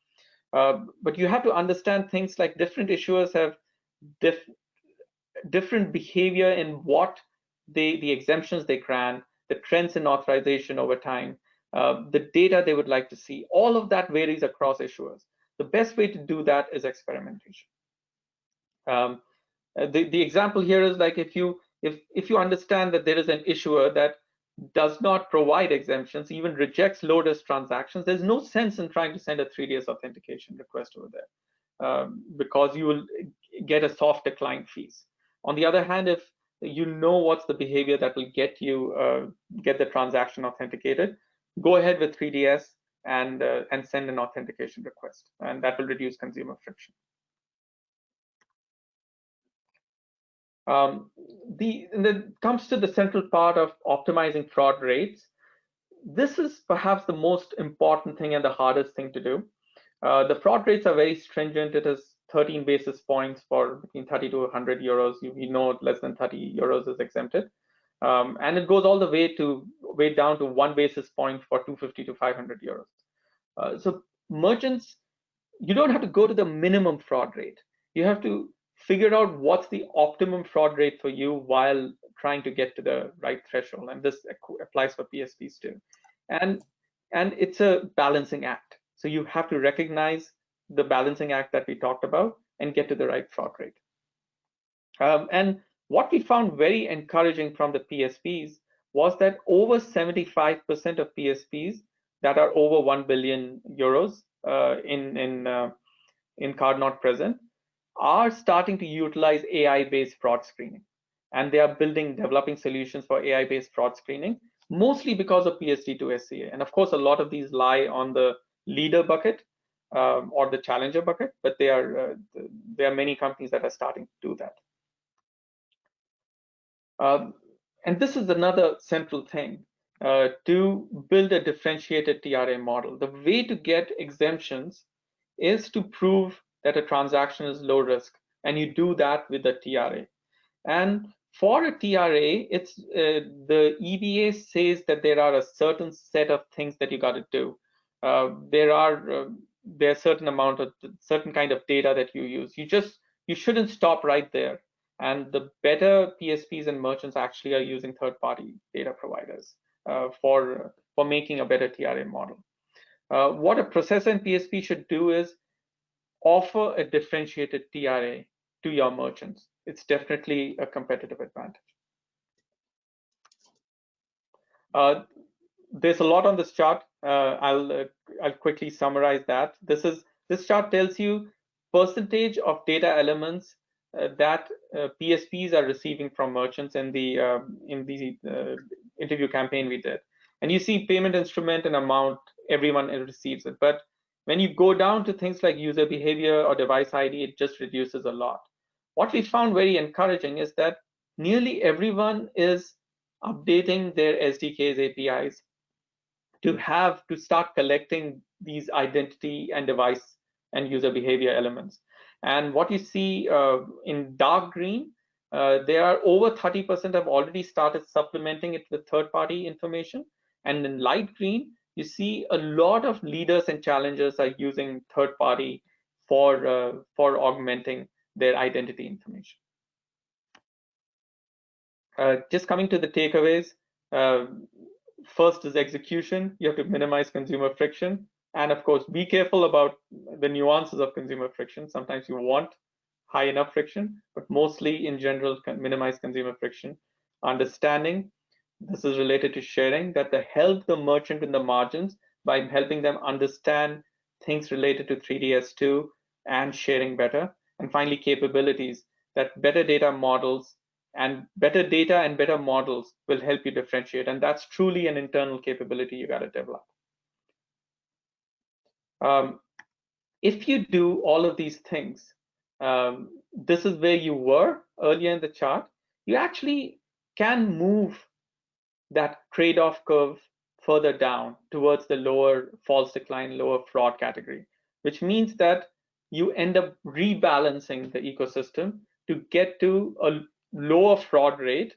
But you have to understand things like different issuers have different behavior in what the exemptions they grant, the trends in authorization over time, the data they would like to see. All of that varies across issuers. The best way to do that is experimentation. The example here is like if you understand that there is an issuer that does not provide exemptions, even rejects low-risk transactions, there's no sense in trying to send a 3DS authentication request over there because you will get a soft decline fees. On the other hand, if you know what's the behavior that will get you get the transaction authenticated, go ahead with 3DS and send an authentication request, and that will reduce consumer friction. When it comes to the central part of optimizing fraud rates, this is perhaps the most important thing and the hardest thing to do. The fraud rates are very stringent. It is 13 basis points for between 30 to 100 euros. You know less than 30 euros is exempted. And it goes all the way down to 1 basis point for 250 to 500 euros. So merchants, you don't have to go to the minimum fraud rate. You have to figure out what's the optimum fraud rate for you while trying to get to the right threshold. And this applies for PSPs too. And it's a balancing act. So you have to recognize the balancing act that we talked about and get to the right fraud rate. And what we found very encouraging from the PSPs was that over 75% of PSPs that are over 1 billion euros in card not present are starting to utilize AI-based fraud screening. And they are developing solutions for AI-based fraud screening, mostly because of PSD2 SCA. And of course, a lot of these lie on the leader bucket or the challenger bucket, but there are many companies that are starting to do that. And this is another central thing to build a differentiated TRA model. The way to get exemptions is to prove that a transaction is low risk, and you do that with a TRA. And for a TRA, it's the EBA says that there are a certain set of things that you got to do. There's certain kind of data that you use. You shouldn't stop right there. And the better PSPs and merchants actually are using third-party data providers for making a better TRA model. What a processor and PSP should do is offer a differentiated TRA to your merchants. It's definitely a competitive advantage. There's a lot on this chart. I'll quickly summarize that. This chart tells you percentage of data elements that PSPs are receiving from merchants in the interview campaign we did. And you see payment instrument and amount, everyone receives it. But when you go down to things like user behavior or device ID, it just reduces a lot. What we found very encouraging is that nearly everyone is updating their SDKs, APIs to start collecting these identity and device and user behavior elements. And what you see in dark green, there are over 30% have already started supplementing it with third-party information. And in light green, you see a lot of leaders and challengers are using third-party for augmenting their identity information. Just coming to the takeaways, first is execution. You have to minimize consumer friction. And of course, be careful about the nuances of consumer friction. Sometimes you want high enough friction, but mostly in general, minimize consumer friction. Understanding, this is related to sharing, that they help the merchant in the margins by helping them understand things related to 3DS2 and sharing better. And finally, capabilities, that better data models and better data and better models will help you differentiate. And that's truly an internal capability you got to develop. If you do all of these things, this is where you were earlier in the chart, you actually can move that trade-off curve further down towards the lower false decline, lower fraud category, which means that you end up rebalancing the ecosystem to get to a lower fraud rate,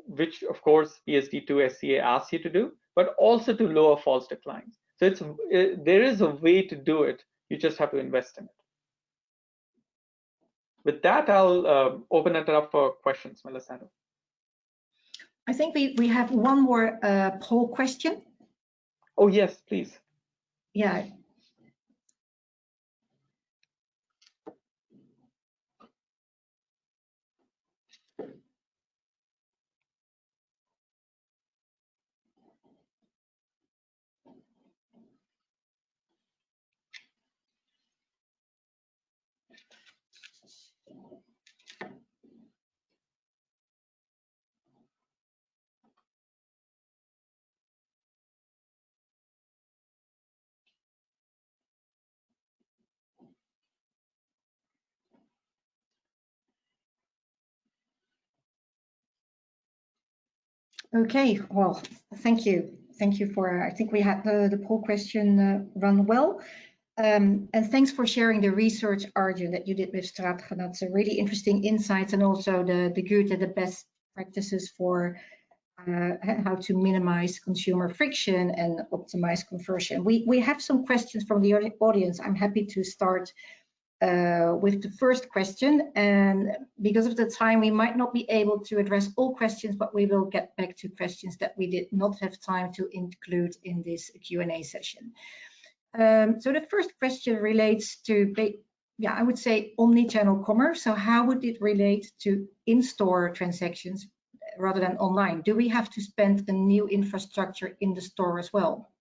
which of course PSD2 SCA asks you to do, but also to lower false declines. So there is a way to do it. You just have to invest in it. With that, I'll open it up for questions, Melisandre. I think we have one more poll question. Oh, yes, please. Yeah. Okay, well, thank you. Thank you for, I think we had the poll question run well. And thanks for sharing the research, Arjun, that you did with Stratega. That's a really interesting insights, and also the good and the best practices for how to minimize consumer friction and optimize conversion. We have some questions from the audience. I'm happy to start with the first question, and because of the time we might not be able to address all questions, but we will get back to questions that we did not have time to include in this Q&A session. So the first question relates to yeah, I would say omni-channel commerce. So how would it relate to in-store transactions rather than online? Do we have to spend a new infrastructure in the store as well?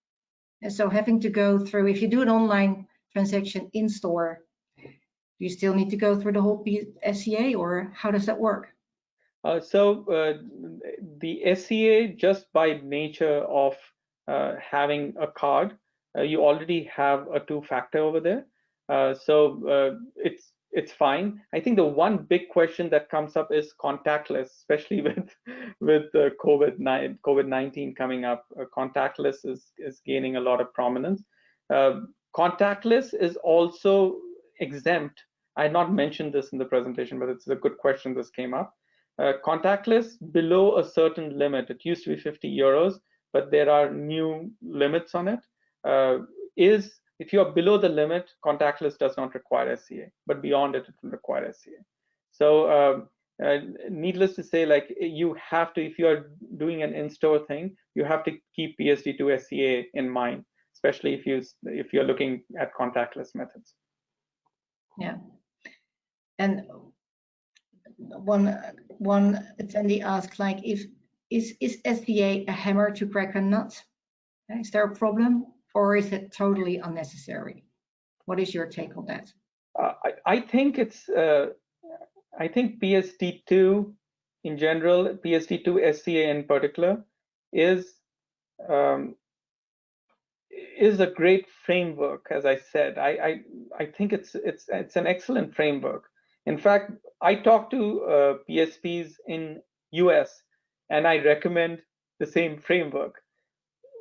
And so having to go through, if you do an online transaction in store, do you still need to go through the whole SCA, or how does that work? The SCA, just by nature of having a card, you already have a two-factor over there. It's fine. I think the one big question that comes up is contactless, especially with COVID-19 coming up. Contactless is gaining a lot of prominence. Contactless is also exempt. I had not mentioned this in the presentation, but it's a good question. This came up. Contactless below a certain limit. It used to be 50 euros, but there are new limits on it. If you are below the limit, contactless does not require SCA, but beyond it, it will require SCA. So needless to say, like you have to, if you are doing an in-store thing, you have to keep PSD2 SCA in mind, especially if you're looking at contactless methods. Yeah, and one attendee asked, like, is SCA a hammer to crack a nut? Is there a problem, or is it totally unnecessary? What is your take on that? I think it's I think PSD2 in general, PSD2 SCA in particular, is a great framework. As I said, I think it's an excellent framework. In fact, I talk to PSPs in US, and I recommend the same framework.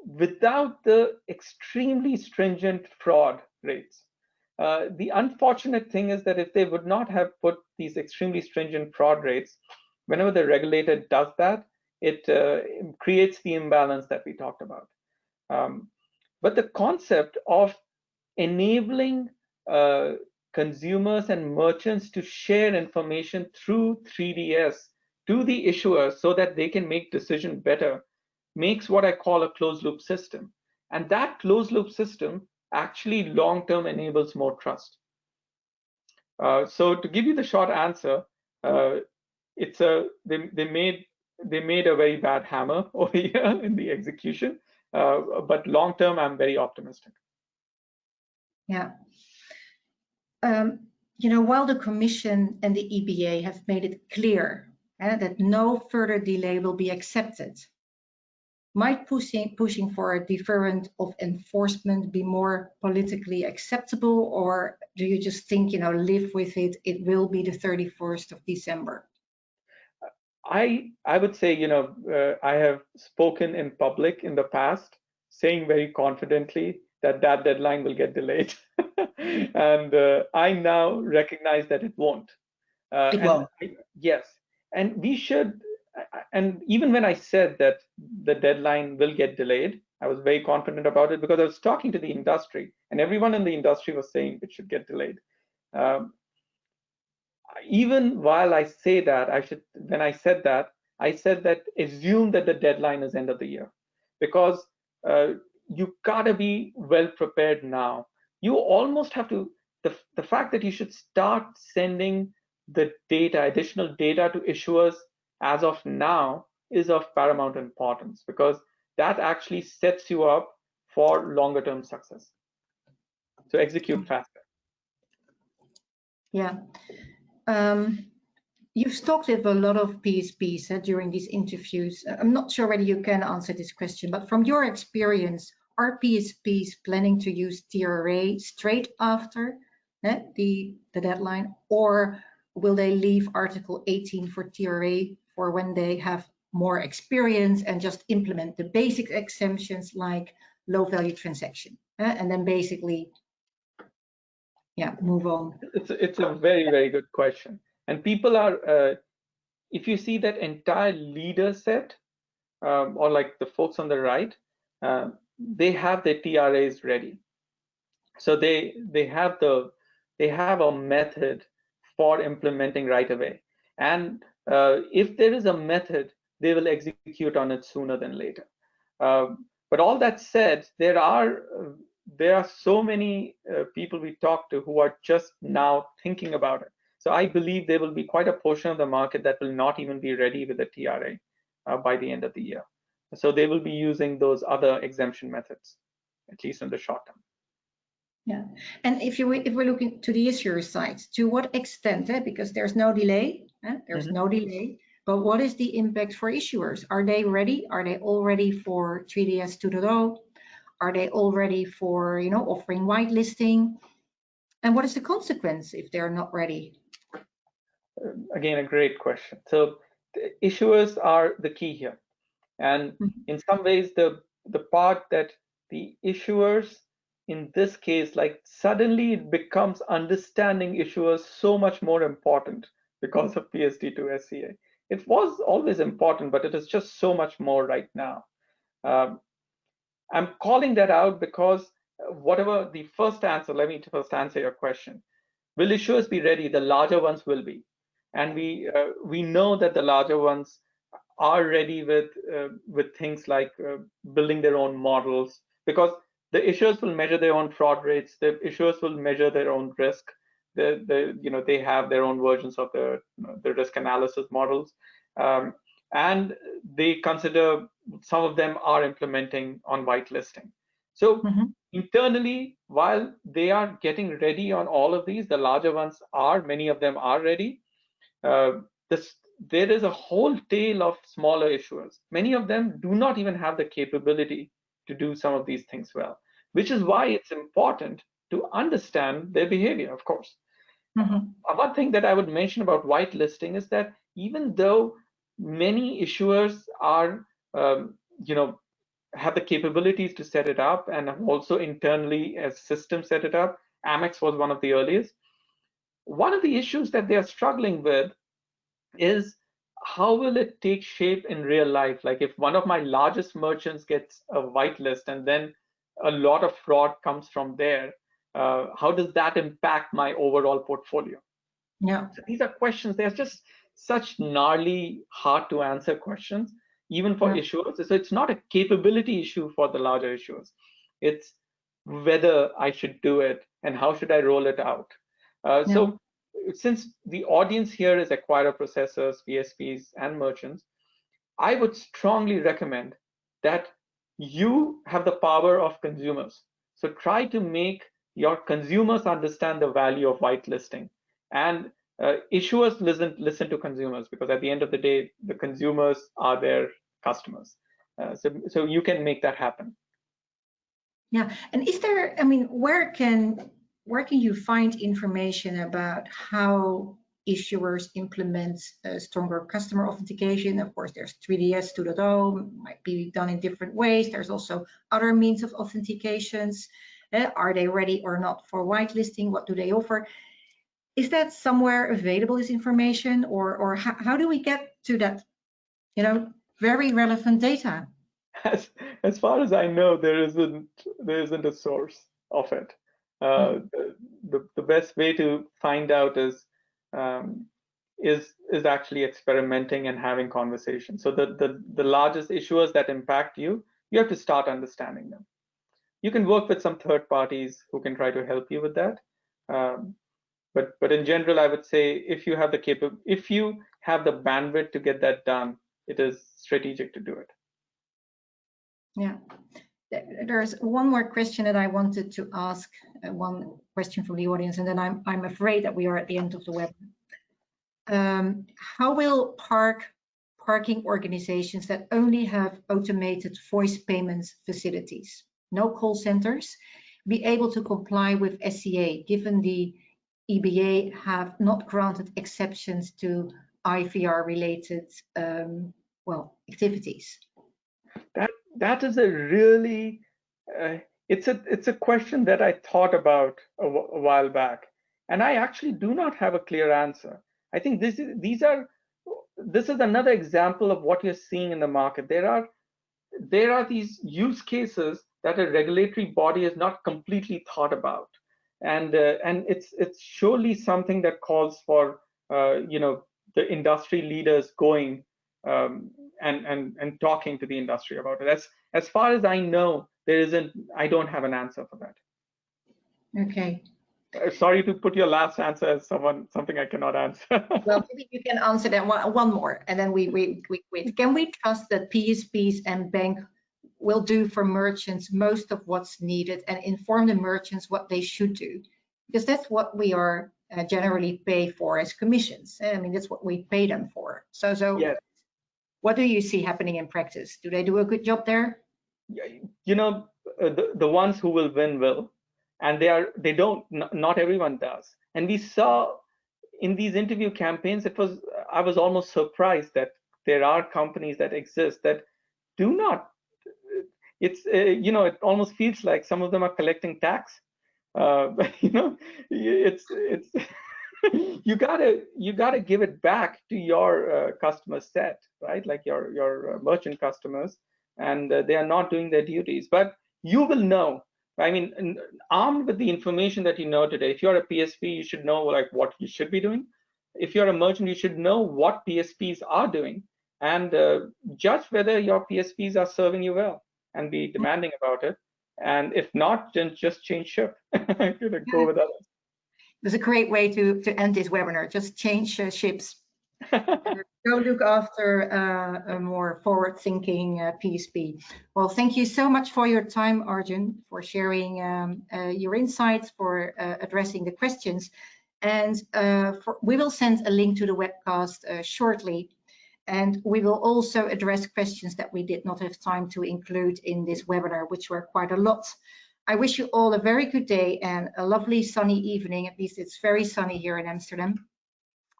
Without the extremely stringent fraud rates, the unfortunate thing is that if they would not have put these extremely stringent fraud rates, whenever the regulator does that, it creates the imbalance that we talked about. But the concept of enabling consumers and merchants to share information through 3DS to the issuers so that they can make decisions better makes what I call a closed loop system. And that closed loop system actually long-term enables more trust. So to give you the short answer, they made a very bad hammer over here in the execution, but long-term, I'm very optimistic. Yeah. You know, while the Commission and the EBA have made it clear that no further delay will be accepted, might pushing for a deferment of enforcement be more politically acceptable, or do you just think, you know, live with it, it will be the 31st of December? I would say, you know, I have spoken in public in the past, saying very confidently that deadline will get delayed. And I now recognize that it won't. It won't. Yes, and we should, and even when I said that the deadline will get delayed, I was very confident about it because I was talking to the industry, and everyone in the industry was saying it should get delayed. Even while I say that, when I said that assume that the deadline is end of the year, because you gotta be well prepared now. You almost have to, the fact that you should start sending the data, additional data to issuers as of now is of paramount importance, because that actually sets you up for longer term success. So execute faster. Yeah. You've talked with a lot of PSPs during these interviews. I'm not sure whether you can answer this question, but from your experience, are PSPs planning to use TRA straight after the deadline, or will they leave Article 18 for TRA for when they have more experience and just implement the basic exemptions like low value transaction, and then basically, yeah, move on? It's a very, very good question. And people are, if you see that entire leader set, or like the folks on the right, they have their TRAs ready. So they have a method for implementing right away. And if there is a method, they will execute on it sooner than later. But all that said, there are there are so many people we talk to who are just now thinking about it. So I believe there will be quite a portion of the market that will not even be ready with the TRA by the end of the year. So they will be using those other exemption methods, at least in the short term. Yeah, and if we're looking to the issuer side, to what extent? Because there's no delay, no delay. But what is the impact for issuers? Are they ready? Are they all ready for 3DS 2.0? Are they all ready for offering whitelisting? And what is the consequence if they're not ready? Again, a great question. So the issuers are the key here, and in some ways, the part that the issuers in this case, like suddenly it becomes understanding issuers so much more important because of PSD2 SCA. It was always important, but it is just so much more right now. I'm calling that out because whatever the first answer, let me first answer your question. Will issuers be ready? The larger ones will be. And we know that the larger ones are ready with things like building their own models, because the issuers will measure their own fraud rates. The issuers will measure their own risk. They have their own versions of the risk analysis models, and they consider, some of them are implementing on whitelisting. So internally, while they are getting ready on all of these, the larger ones are, many of them are ready. There is a whole tail of smaller issuers. Many of them do not even have the capability to do some of these things well, which is why it's important to understand their behavior, of course. One thing that I would mention about whitelisting is that even though many issuers are, have the capabilities to set it up, and also internally as systems set it up, Amex was one of the earliest. One of the issues that they are struggling with is, how will it take shape in real life? Like if one of my largest merchants gets a whitelist and then a lot of fraud comes from there, how does that impact my overall portfolio? Yeah. So these are questions. They're just such gnarly, hard to answer questions, even for issuers. So it's not a capability issue for the larger issuers. It's whether I should do it and how should I roll it out. So since the audience here is acquirer processors, VSPs, and merchants, I would strongly recommend that you have the power of consumers. So try to make your consumers understand the value of whitelisting, and issuers listen to consumers, because at the end of the day, the consumers are their customers. So you can make that happen. Yeah, and is there? I mean, where can you find information about how issuers implement stronger customer authentication? Of course, there's 3DS 2.0, might be done in different ways. There's also other means of authentications. Are they ready or not for whitelisting? What do they offer? Is that somewhere available, this information, or how do we get to that, very relevant data? As far as I know, there isn't a source of it. The best way to find out is actually experimenting and having conversations. So the largest issuers that impact you have to start understanding them. You can work with some third parties who can try to help you with that. But in general, I would say if you have the bandwidth to get that done, it is strategic to do it. Yeah, there's one more question that I wanted to ask. One question from the audience, and then I'm afraid that we are at the end of the webinar. How will parking organizations that only have automated voice payments facilities, no call centers, be able to comply with SCA, given the EBA have not granted exceptions to IVR related activities? That is a really it's a question that I thought about a while back, and I actually do not have a clear answer. I think this is another example of what you're seeing in the market. There are these use cases that a regulatory body has not completely thought about, and it's surely something that calls for the industry leaders going and talking to the industry about it. As far as I know, I don't have an answer for that. Okay. Sorry to put your last answer as something I cannot answer. Well, maybe you can answer that one more, and then we quit. Can we trust that PSPs and bank will do for merchants most of what's needed and inform the merchants what they should do? Because that's what we are generally pay for as commissions. I mean, that's what we pay them for. So yes. What do you see happening in practice? Do they do a good job there? You know, the ones who will win will, and they don't. Not everyone does. And we saw in these interview campaigns, I was almost surprised that there are companies that exist that do not. It's you know, it almost feels like some of them are collecting tax. You know, it's you gotta give it back to your customer set, right? Like your merchant customers, and they are not doing their duties. But you will know. I mean, armed with the information that you know today, if you're a PSP, you should know like what you should be doing. If you're a merchant, you should know what PSPs are doing, and judge whether your PSPs are serving you well, and be demanding about it. And if not, then just change ship. Go with others. It's a great way to end this webinar. Just change ships. Go look after a more forward-thinking PSP. Well, thank you so much for your time, Arjun, for sharing your insights, for addressing the questions. And we will send a link to the webcast shortly. And we will also address questions that we did not have time to include in this webinar, which were quite a lot. I wish you all a very good day and a lovely sunny evening. At least it's very sunny here in Amsterdam.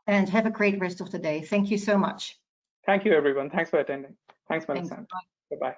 And have a great rest of the day. Thank you so much. Thank you, everyone. Thanks for attending. Thanks, Melissa. Bye-bye.